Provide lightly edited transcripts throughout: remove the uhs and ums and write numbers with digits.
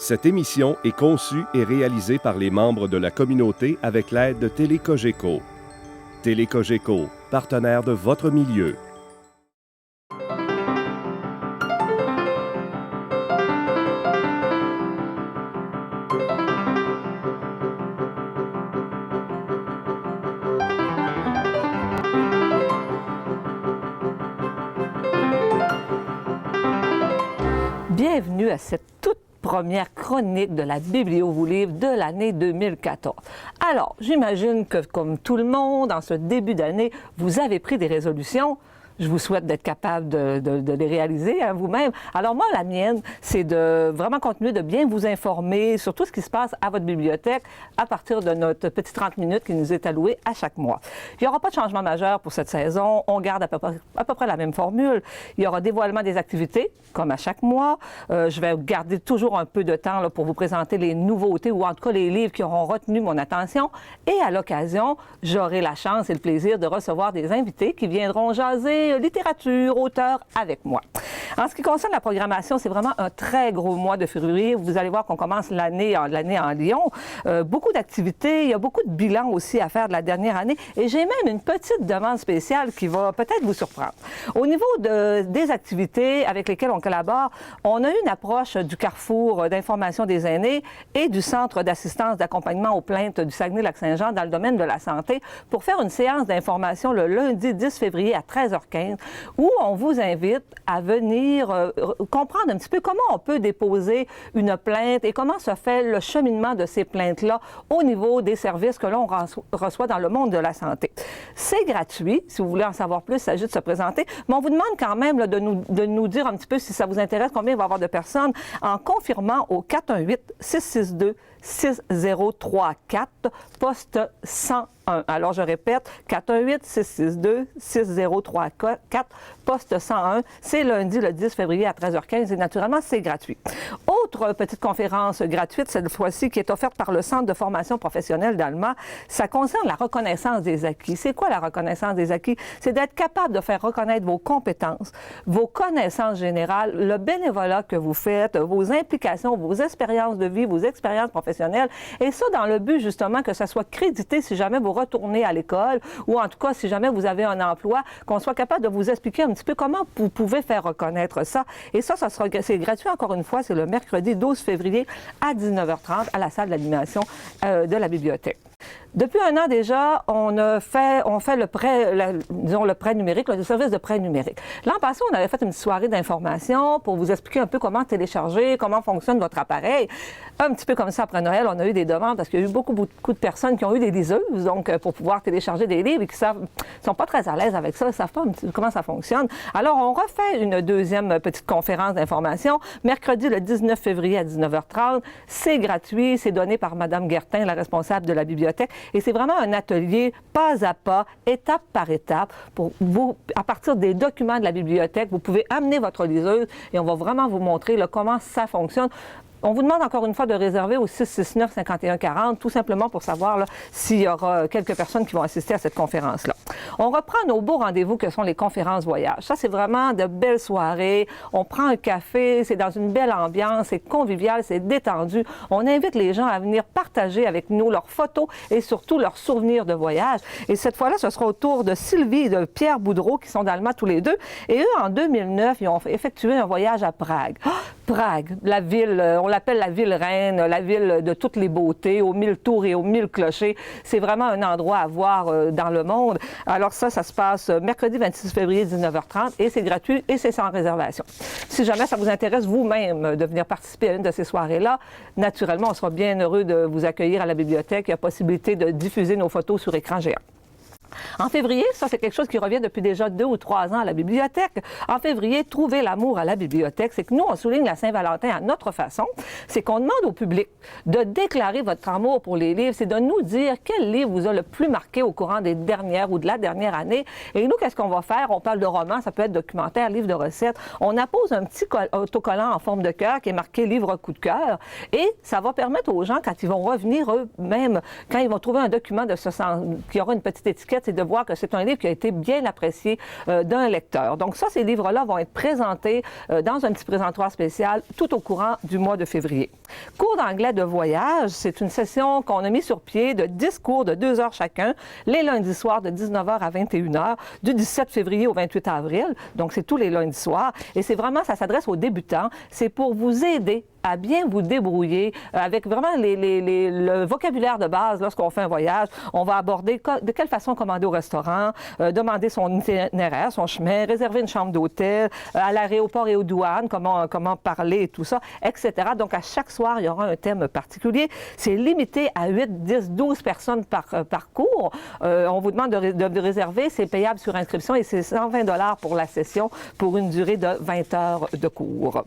Cette émission est conçue et réalisée par les membres de la communauté avec l'aide de Télécogeco. Télécogeco, partenaire de votre milieu. Bienvenue à cette toute première chronique de la Biblio-vous-livre de l'année 2014. Alors, j'imagine que, comme tout le monde, en ce début d'année, vous avez pris des résolutions. Je vous souhaite d'être capable de les réaliser vous-même. Alors moi, la mienne, c'est de vraiment continuer de bien vous informer sur tout ce qui se passe à votre bibliothèque à partir de notre petit 30 minutes qui nous est alloué à chaque mois. Il n'y aura pas de changement majeur pour cette saison. On garde à peu près la même formule. Il y aura dévoilement des activités, comme à chaque mois. Je vais garder toujours un peu de temps là, pour vous présenter les nouveautés ou en tout cas les livres qui auront retenu mon attention. Et à l'occasion, j'aurai la chance et le plaisir de recevoir des invités qui viendront jaser littérature, auteur avec moi. En ce qui concerne la programmation, c'est vraiment un très gros mois de février. Vous allez voir qu'on commence l'année en Lyon. Beaucoup d'activités, il y a beaucoup de bilans aussi à faire de la dernière année et j'ai même une petite demande spéciale qui va peut-être vous surprendre. Au niveau des activités avec lesquelles on collabore, on a une approche du Carrefour d'information des aînés et du Centre d'assistance d'accompagnement aux plaintes du Saguenay-Lac-Saint-Jean dans le domaine de la santé pour faire une séance d'information le lundi 10 février à 13h15 où on vous invite à venir comprendre un petit peu comment on peut déposer une plainte et comment se fait le cheminement de ces plaintes-là au niveau des services que l'on reçoit dans le monde de la santé. C'est gratuit. Si vous voulez en savoir plus, il s'agit de se présenter. Mais on vous demande quand même là, de nous dire un petit peu si ça vous intéresse, combien il va y avoir de personnes, en confirmant au 418-662-6034, poste 101. Alors, je répète, 418-662-6034, poste 101. C'est lundi, le 10 février à 13h15 et naturellement, c'est gratuit. Autre petite conférence gratuite, cette fois-ci, qui est offerte par le Centre de formation professionnelle d'Alma, ça concerne la reconnaissance des acquis. C'est quoi la reconnaissance des acquis? C'est d'être capable de faire reconnaître vos compétences, vos connaissances générales, le bénévolat que vous faites, vos implications, vos expériences de vie, vos expériences professionnelles, et ça dans le but, justement, que ça soit crédité si jamais vous retournez à l'école ou en tout cas si jamais vous avez un emploi, qu'on soit capable de vous expliquer un petit peu comment vous pouvez faire reconnaître ça. Et ça c'est gratuit encore une fois, c'est le mercredi 12 février à 19h30 à la salle d'animation de la bibliothèque. Depuis un an déjà, on fait le prêt, le prêt numérique, le service de prêt numérique. L'an passé, on avait fait une soirée d'information pour vous expliquer un peu comment télécharger, comment fonctionne votre appareil. Un petit peu comme ça, après Noël, on a eu des demandes parce qu'il y a eu beaucoup de personnes qui ont eu des liseuses, donc pour pouvoir télécharger des livres et qui ne sont pas très à l'aise avec ça, ils ne savent pas comment ça fonctionne. Alors, on refait une deuxième petite conférence d'information, mercredi le 19 février à 19h30. C'est gratuit, c'est donné par Mme Guertin, la responsable de la bibliothèque. Et c'est vraiment un atelier pas à pas, étape par étape, pour vous, à partir des documents de la bibliothèque, vous pouvez amener votre liseuse et on va vraiment vous montrer là, comment ça fonctionne. On vous demande encore une fois de réserver au 669-5140, tout simplement pour savoir s'il y aura quelques personnes qui vont assister à cette conférence-là. On reprend nos beaux rendez-vous que sont les conférences voyages. Ça, c'est vraiment de belles soirées. On prend un café, c'est dans une belle ambiance, c'est convivial, c'est détendu. On invite les gens à venir partager avec nous leurs photos et surtout leurs souvenirs de voyage. Et cette fois-là, ce sera au tour de Sylvie et de Pierre Boudreau, qui sont d'Alma tous les deux. Et eux, en 2009, ils ont effectué un voyage à Prague. Prague, la ville, on l'appelle la ville reine, la ville de toutes les beautés, aux 1000 tours et aux 1000 clochers. C'est vraiment un endroit à voir dans le monde. Alors ça se passe mercredi 26 février 19h30 et c'est gratuit et c'est sans réservation. Si jamais ça vous intéresse vous-même de venir participer à une de ces soirées-là, naturellement, on sera bien heureux de vous accueillir à la bibliothèque. Il y a possibilité de diffuser nos photos sur écran géant. En février, ça c'est quelque chose qui revient depuis déjà 2 ou 3 ans à la bibliothèque. En février, trouver l'amour à la bibliothèque, c'est que nous, on souligne la Saint-Valentin à notre façon. C'est qu'on demande au public de déclarer votre amour pour les livres. C'est de nous dire quel livre vous a le plus marqué au courant des dernières ou de la dernière année. Et nous, qu'est-ce qu'on va faire? On parle de romans, ça peut être documentaire, livre de recettes. On appose un petit autocollant en forme de cœur qui est marqué « Livre coup de cœur ». Et ça va permettre aux gens, quand ils vont revenir eux-mêmes, quand ils vont trouver un document de ce sens, qui aura une petite étiquette c'est de voir que c'est un livre qui a été bien apprécié d'un lecteur. Donc ça, ces livres-là vont être présentés dans un petit présentoir spécial tout au courant du mois de février. Cours d'anglais de voyage, c'est une session qu'on a mis sur pied de 10 cours de 2 heures chacun, les lundis soirs de 19h à 21h, du 17 février au 28 avril. Donc, c'est tous les lundis soirs. Et c'est vraiment, ça s'adresse aux débutants. C'est pour vous aider à bien vous débrouiller avec vraiment le vocabulaire de base lorsqu'on fait un voyage. On va aborder de quelle façon commander au restaurant, demander son itinéraire, son chemin, réserver une chambre d'hôtel, à l'aéroport et aux douanes, comment parler et tout ça, etc. Donc, à chaque soir, il y aura un thème particulier. C'est limité à 8, 10, 12 personnes par cours. On vous demande de réserver. C'est payable sur inscription et c'est 120 $ pour la session pour une durée de 20 heures de cours.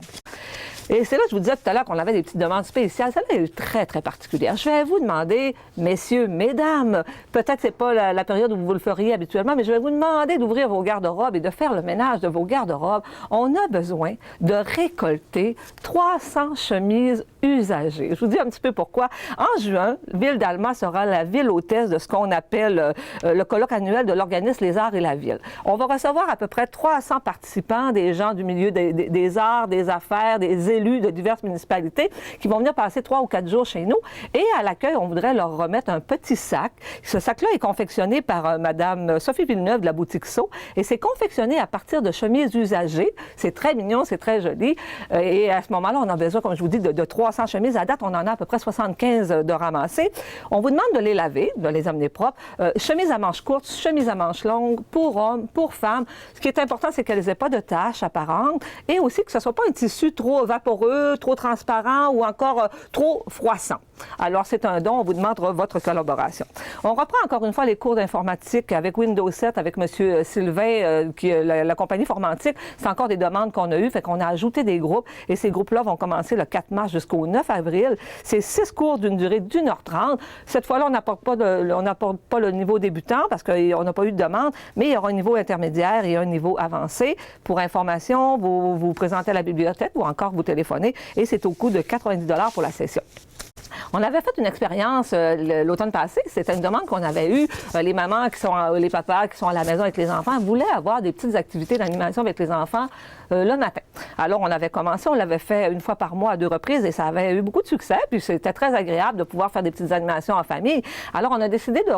Et c'est là que je vous disais tout à l'heure qu'on avait des petites demandes spéciales. Celle-là est très, très particulière. Je vais vous demander, messieurs, mesdames, peut-être que ce n'est pas la période où vous le feriez habituellement, mais je vais vous demander d'ouvrir vos garde-robes et de faire le ménage de vos garde-robes. On a besoin de récolter 300 chemises usagées. Je vous dis un petit peu pourquoi. En juin, Ville d'Alma sera la ville hôtesse de ce qu'on appelle le colloque annuel de l'organisme Les Arts et la Ville. On va recevoir à peu près 300 participants, des gens du milieu des arts, des affaires, des élus de diverses municipalités qui vont venir passer 3 ou 4 jours chez nous. Et à l'accueil, on voudrait leur remettre un petit sac. Ce sac-là est confectionné par Mme Sophie Villeneuve de la boutique So et c'est confectionné à partir de chemises usagées. C'est très mignon, c'est très joli. Et à ce moment-là, on a besoin, comme je vous dis, de 300 chemises. À date, on en a à peu près 75 de ramassées. On vous demande de les laver, de les amener propres. Chemises à manches courtes, chemises à manches longues, pour hommes, pour femmes. Ce qui est important, c'est qu'elles n'aient pas de taches apparentes et aussi que ce ne soit pas un tissu trop vaporeux, trop transparent ou encore trop froissant. Alors, c'est un don. On vous demande votre collaboration. On reprend encore une fois les cours d'informatique avec Windows 7, avec M. Sylvain, qui est la compagnie Formantique. C'est encore des demandes qu'on a eues, fait qu'on a ajouté des groupes et ces groupes-là vont commencer le 4 mars jusqu'au 9 avril. C'est 6 cours d'une durée d'1h30. Cette fois-là, on n'apporte pas le niveau débutant parce qu'on n'a pas eu de demande, mais il y aura un niveau intermédiaire et un niveau avancé. Pour information, vous vous présentez à la bibliothèque ou encore vous téléphonez et c'est au coût de 90 $ pour la session. On avait fait une expérience l'automne passé. C'était une demande qu'on avait eue. Les mamans les papas qui sont à la maison avec les enfants voulaient avoir des petites activités d'animation avec les enfants le matin. Alors, on avait commencé, on l'avait fait une fois par mois à 2 reprises et ça avait eu beaucoup de succès. Puis, c'était très agréable de pouvoir faire des petites animations en famille. Alors, on a décidé de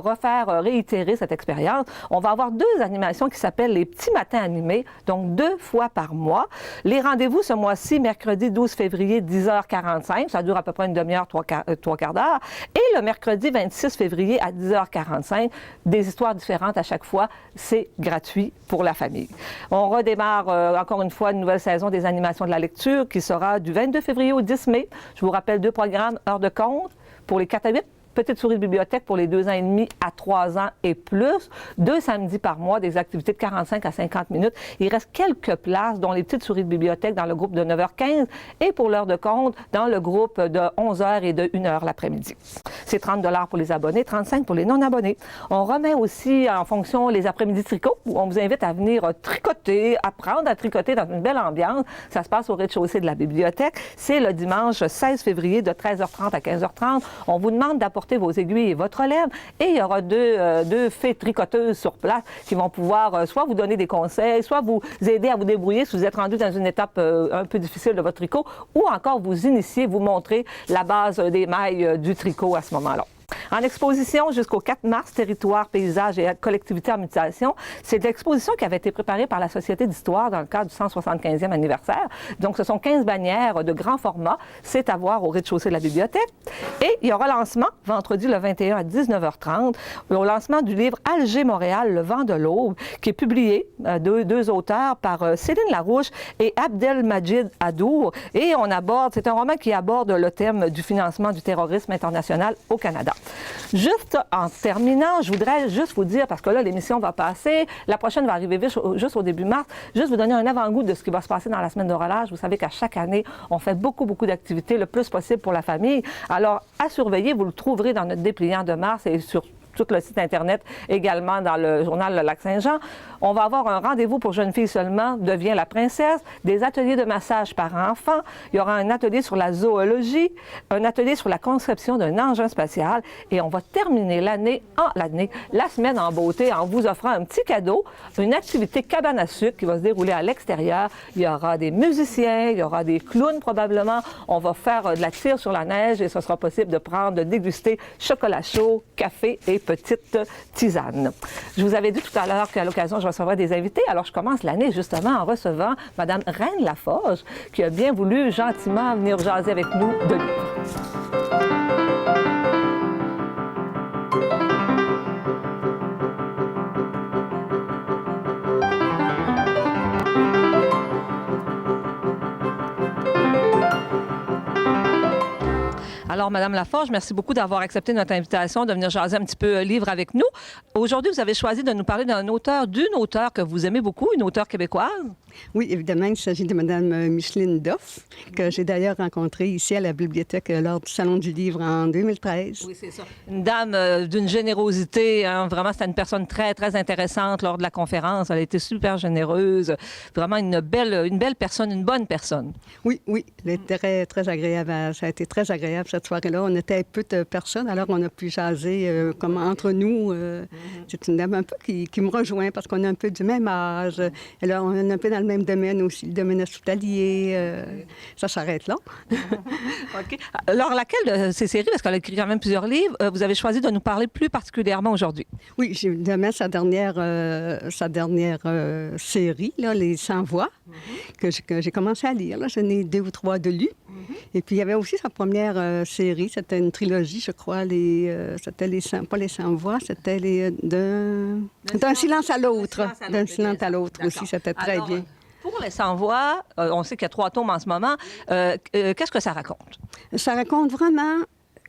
réitérer cette expérience. On va avoir 2 animations qui s'appellent les petits matins animés, donc 2 fois par mois. Les rendez-vous ce mois-ci, mercredi 12 février, 10h45. Ça dure à peu près une demi-heure, 3 quarts d'heure. Et le mercredi 26 février à 10h45, des histoires différentes à chaque fois. C'est gratuit pour la famille. On redémarre encore une fois une nouvelle saison des animations de la lecture qui sera du 22 février au 10 mai. Je vous rappelle 2 programmes, heure de compte pour les 4 à 8. Petite souris de bibliothèque pour les 2 ans et demi à 3 ans et plus. 2 samedis par mois, des activités de 45 à 50 minutes. Il reste quelques places, dont les petites souris de bibliothèque dans le groupe de 9h15 et pour l'heure de compte dans le groupe de 11h et de 1h l'après-midi. C'est 30 $ pour les abonnés, 35 $ pour les non-abonnés. On remet aussi en fonction les après-midi tricot où on vous invite à venir tricoter, apprendre à tricoter dans une belle ambiance. Ça se passe au rez-de-chaussée de la bibliothèque. C'est le dimanche 16 février de 13h30 à 15h30. On vous demande d'apporter vos aiguilles et votre laine. Et il y aura deux fées tricoteuses sur place qui vont pouvoir soit vous donner des conseils, soit vous aider à vous débrouiller si vous êtes rendu dans une étape un peu difficile de votre tricot, ou encore vous initier, vous montrer la base des mailles du tricot à ce moment-là. En exposition jusqu'au 4 mars, Territoire, paysage et collectivité en mutation. C'est l'exposition qui avait été préparée par la Société d'histoire dans le cadre du 175e anniversaire. Donc, ce sont 15 bannières de grand format. C'est à voir au rez-de-chaussée de la bibliothèque. Et il y aura lancement, vendredi le 21 à 19h30, au lancement du livre Alger Montréal, Le vent de l'aube, qui est publié, deux auteurs, par Céline Larouche et Abdelmajid Adour. Et c'est un roman qui aborde le thème du financement du terrorisme international au Canada. Juste en terminant, je voudrais juste vous dire, parce que là, l'émission va passer, la prochaine va arriver juste au début mars, juste vous donner un avant-goût de ce qui va se passer dans la semaine de relâche. Vous savez qu'à chaque année, on fait beaucoup d'activités, le plus possible pour la famille. Alors, à surveiller, vous le trouverez dans notre dépliant de mars et sur tout le site Internet, également dans le journal Le Lac-Saint-Jean. On va avoir un rendez-vous pour jeunes filles seulement, Deviens la princesse, des ateliers de massage par enfant. Il y aura un atelier sur la zoologie, un atelier sur la conception d'un engin spatial et on va terminer la semaine en beauté en vous offrant un petit cadeau, une activité cabane à sucre qui va se dérouler à l'extérieur. Il y aura des musiciens, il y aura des clowns probablement. On va faire de la tire sur la neige et ce sera possible de déguster chocolat chaud, café et petite tisane. Je vous avais dit tout à l'heure qu'à l'occasion, je recevrai des invités. Alors, je commence l'année justement en recevant Mme Reine Laforge qui a bien voulu gentiment venir jaser avec nous de livres. Alors, Mme Laforge, merci beaucoup d'avoir accepté notre invitation de venir jaser un petit peu livre avec nous. Aujourd'hui, vous avez choisi de nous parler d'une auteure que vous aimez beaucoup, une auteure québécoise. Oui, évidemment, il s'agit de Mme Micheline Doff, que j'ai d'ailleurs rencontrée ici à la bibliothèque lors du Salon du livre en 2013. Oui, c'est ça. Une dame d'une générosité, hein, vraiment, c'était une personne très, très intéressante lors de la conférence. Elle a été super généreuse, vraiment une belle personne, une bonne personne. Oui, elle était très, très agréable. Ça a été très agréable cette soirée-là. On était peu de personnes, alors on a pu jaser comme entre nous. C'est une dame un peu qui me rejoint parce qu'on a un peu du même âge. Et là, on est un peu dans le même domaine aussi, le domaine hospitalier. Ça s'arrête là. OK. Alors, laquelle de ces séries, parce qu'elle a écrit quand même plusieurs livres, vous avez choisi de nous parler plus particulièrement aujourd'hui? Oui, j'ai évidemment sa dernière série, là, Les 100 voix, que j'ai commencé à lire. Là, j'en ai 2 ou 3 de lus. Et puis, il y avait aussi sa première série, c'était une trilogie, je crois, c'était pas les 100 voix, c'était d'un silence à l'autre. D'un silence à l'autre aussi, c'était très bien. Pour les 100 voix, on sait qu'il y a 3 tomes en ce moment. Qu'est-ce que ça raconte? Ça raconte vraiment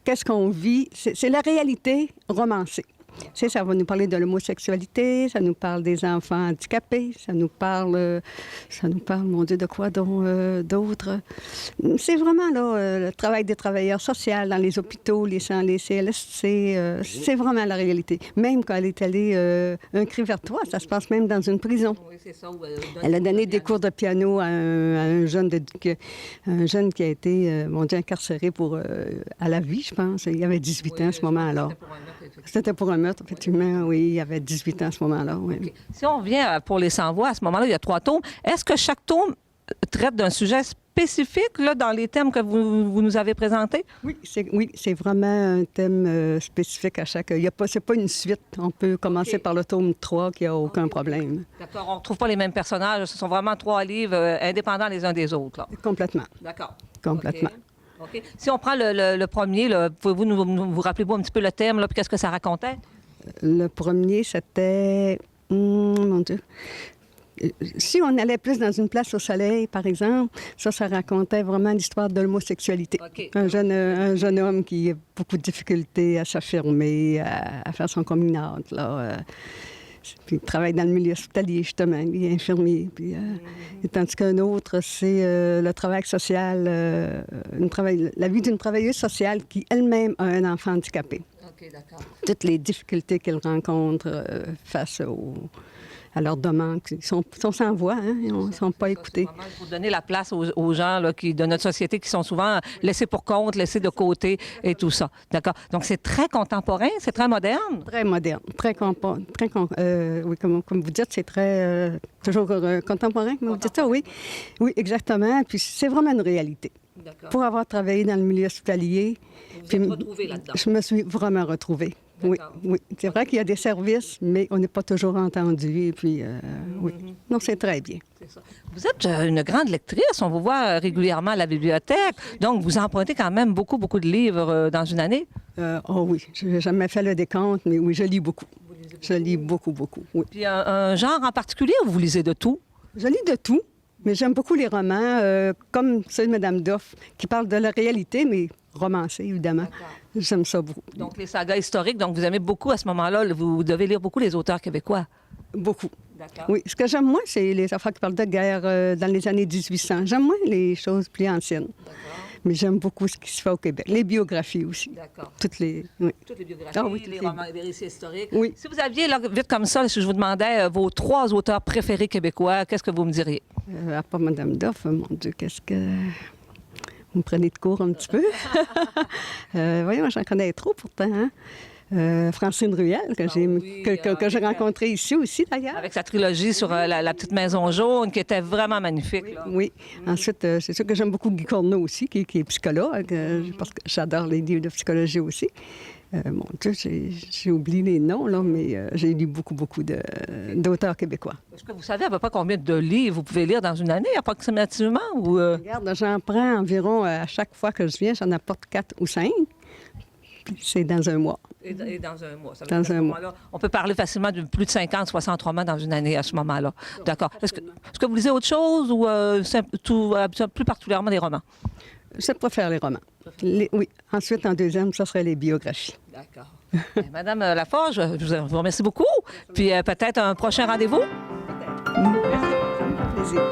qu'est-ce qu'on vit. C'est la réalité romancée. Ça va nous parler de l'homosexualité, ça nous parle des enfants handicapés, ça nous parle, mon Dieu, de quoi d'autre? C'est vraiment là, le travail des travailleurs sociaux dans les hôpitaux, les CLSC, c'est vraiment la réalité. Même quand elle est allée un cri vers toi, ça se passe même dans une prison. Oui, c'est ça. Elle a donné des cours de piano à un jeune qui a été, mon Dieu, incarcéré à la vie, je pense. Il avait 18 ans à ce moment-là. C'était pour un meurtre, effectivement, oui. Il avait 18 ans à ce moment-là, oui. Okay. Si on revient pour les 100 voix, à ce moment-là, il y a 3 tomes. Est-ce que chaque tome traite d'un sujet spécifique là, dans les thèmes que vous nous avez présentés? Oui, c'est vraiment un thème spécifique à chaque... C'est pas une suite. On peut commencer par le tome 3, qui n'a aucun problème. D'accord. On ne retrouve pas les mêmes personnages. Ce sont vraiment 3 livres indépendants les uns des autres. Là. Complètement. D'accord. Complètement. Okay. Okay. Si on prend le premier, pouvez-vous vous rappeler un petit peu le thème, puis qu'est-ce que ça racontait? Le premier, c'était... mon Dieu... Si on allait plus dans une place au soleil, par exemple, ça racontait vraiment l'histoire de l'homosexualité. Okay. Un jeune homme qui a beaucoup de difficultés à s'affirmer, à faire son coming out, là. Puis il travaille dans le milieu hospitalier, justement, il est infirmier. Puis, et tandis qu'un autre, c'est le travail social, la vie d'une travailleuse sociale qui elle-même a un enfant handicapé. OK, d'accord. Toutes les difficultés qu'elle rencontre face à leurs demandes, ils sont sans voix, hein? Ils ne sont pas écoutés. Il faut donner la place aux gens là, de notre société qui sont souvent laissés pour compte, laissés de côté et tout ça. D'accord. Donc, c'est très contemporain, c'est très moderne? Très moderne. Oui, comme vous dites, c'est très... toujours contemporain, comme vous dites ça, oui. Oui, exactement. Puis c'est vraiment une réalité. D'accord. Pour avoir travaillé dans le milieu hospitalier... Vous êtes retrouvée là-dedans? Je me suis vraiment retrouvée. Oui. C'est vrai qu'il y a des services, mais on n'est pas toujours entendu. Et puis, oui. Non, c'est très bien. C'est ça. Vous êtes une grande lectrice. On vous voit régulièrement à la bibliothèque. Donc, vous empruntez quand même beaucoup de livres dans une année? Oh oui. Je n'ai jamais fait le décompte, mais oui, je lis beaucoup. Je lis beaucoup. Oui. Puis, un genre en particulier ou vous lisez de tout? Je lis de tout, mais j'aime beaucoup les romans, comme celui de Mme Doff, qui parle de la réalité, mais romancé, évidemment. J'aime ça beaucoup. Donc, les sagas historiques, donc vous aimez beaucoup à ce moment-là, vous devez lire beaucoup les auteurs québécois. Beaucoup. D'accord. Oui. Ce que j'aime moins, c'est les affaires qui parlent de guerre dans les années 1800. J'aime moins les choses plus anciennes. D'accord. Mais j'aime beaucoup ce qui se fait au Québec. Les biographies aussi. D'accord. Toutes les biographies, Ah oui, les romans, les récits historiques. Oui. Si vous aviez, là, vite comme ça, si je vous demandais vos 3 auteurs préférés québécois, qu'est-ce que vous me diriez? À part Madame Doff, mon Dieu, qu'est-ce que... Vous me prenez de court un petit peu. Voyons, j'en connais trop pourtant. Hein? Francine Ruel, que j'ai rencontrée ici aussi, d'ailleurs. Avec sa trilogie sur la petite maison jaune, qui était vraiment magnifique. Oui, là. oui. Ensuite, c'est sûr que j'aime beaucoup Guy Corneau aussi, qui est psychologue, parce que j'adore les livres de psychologie aussi. Mon Dieu, j'ai oublié les noms, là, mais j'ai lu beaucoup d'auteurs québécois. Est-ce que vous savez à peu près combien de livres vous pouvez lire dans une année, approximativement? Ou, Regarde, j'en prends environ, à chaque fois que je viens, j'en apporte 4 ou 5. Puis c'est dans un mois. Et dans un mois. Ça veut Dans dire un mois. On peut parler facilement de plus de 50, 60 romans dans une année à ce moment-là. D'accord. Est-ce que vous lisez autre chose ou plus particulièrement des romans? Je préfère les romans. Oui. Ensuite, en deuxième, ça serait les biographies. D'accord. Madame Laforge, je vous remercie beaucoup. Puis peut-être un prochain rendez-vous? Merci. Ça me fait plaisir.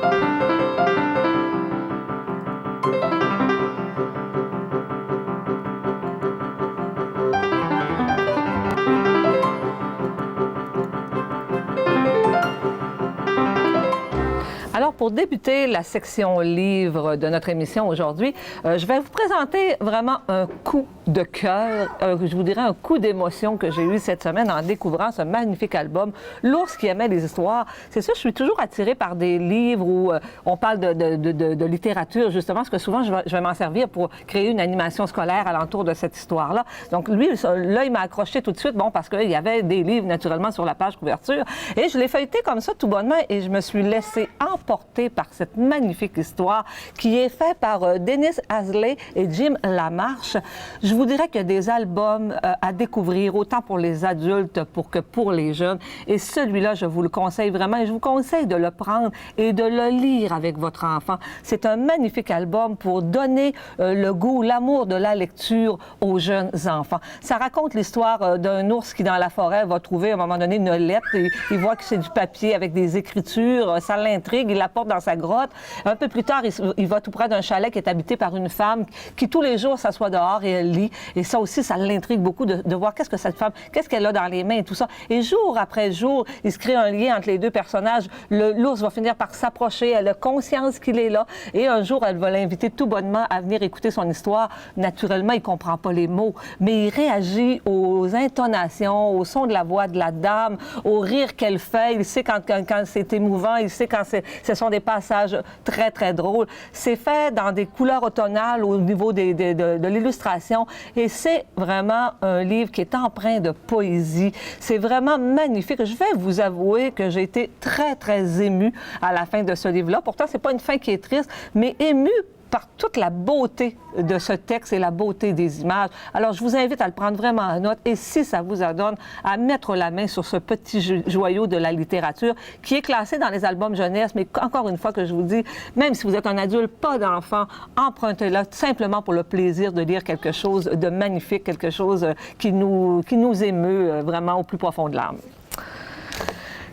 Alors, pour débuter la section livre de notre émission aujourd'hui, je vais vous présenter vraiment un coup de cœur, je vous dirais un coup d'émotion que j'ai eu cette semaine en découvrant ce magnifique album, L'ours qui aimait les histoires. C'est ça, je suis toujours attirée par des livres où on parle de littérature, justement, parce que souvent, je vais m'en servir pour créer une animation scolaire alentour de cette histoire-là. Donc, lui, là, il m'a accroché tout de suite, bon, parce qu'il y avait des livres, naturellement, sur la page couverture. Et je l'ai feuilleté comme ça, tout bonnement, et je me suis laissée emportée par cette magnifique histoire qui est faite par Dennis Hasley et Jim Lamarche. Je vous dirais qu'il y a des albums à découvrir, autant pour les adultes que pour les jeunes. Et celui-là, je vous le conseille vraiment, et je vous conseille de le prendre et de le lire avec votre enfant. C'est un magnifique album pour donner le goût, l'amour de la lecture aux jeunes enfants. Ça raconte l'histoire d'un ours qui, dans la forêt, va trouver à un moment donné une lettre. Et il voit que c'est du papier avec des écritures. Ça l'intrigue, il la porte dans sa grotte. Un peu plus tard, il va tout près d'un chalet qui est habité par une femme qui, tous les jours, s'assoit dehors et elle lit. Et ça aussi, ça l'intrigue beaucoup de voir qu'est-ce que cette femme, qu'est-ce qu'elle a dans les mains et tout ça. Et jour après jour, il se crée un lien entre les deux personnages. L'ours va finir par s'approcher. Elle a conscience qu'il est là. Et un jour, elle va l'inviter tout bonnement à venir écouter son histoire. Naturellement, il ne comprend pas les mots, mais il réagit aux intonations, au son de la voix de la dame, au rire qu'elle fait. Il sait quand c'est émouvant, il sait quand ce sont des passages très, très drôles. C'est fait dans des couleurs automnales au niveau de l'illustration. Et c'est vraiment un livre qui est empreint de poésie. C'est vraiment magnifique. Je vais vous avouer que j'ai été très, très émue à la fin de ce livre-là. Pourtant, c'est pas une fin qui est triste, mais émue par toute la beauté de ce texte et la beauté des images. Alors, je vous invite à le prendre vraiment en note et, si ça vous adonne, à mettre la main sur ce petit joyau de la littérature qui est classé dans les albums jeunesse, mais encore une fois que je vous dis, même si vous êtes un adulte, pas d'enfant, empruntez-la simplement pour le plaisir de lire quelque chose de magnifique, quelque chose qui nous émeut vraiment au plus profond de l'âme.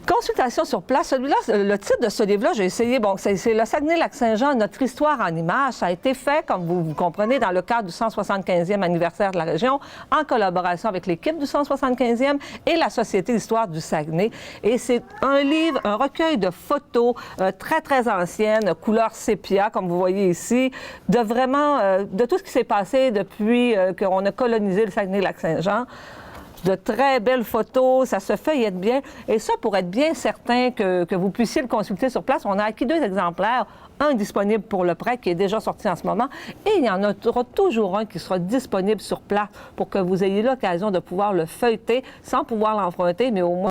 Consultation sur place. Celui-là, le titre de ce livre-là, j'ai essayé, bon, c'est le Saguenay-Lac-Saint-Jean, notre histoire en images. Ça a été fait, comme vous comprenez, dans le cadre du 175e anniversaire de la région, en collaboration avec l'équipe du 175e et la Société d'histoire du Saguenay. Et c'est un livre, un recueil de photos très, très anciennes, couleur sépia, comme vous voyez ici, de vraiment, de tout ce qui s'est passé depuis qu'on a colonisé le Saguenay-Lac-Saint-Jean. De très belles photos, ça se feuillette bien. Et ça, pour être bien certain que vous puissiez le consulter sur place, on a acquis 2 exemplaires. Un disponible pour le prêt qui est déjà sorti en ce moment. Et il y en aura toujours un qui sera disponible sur place pour que vous ayez l'occasion de pouvoir le feuilleter sans pouvoir l'emprunter, mais au moins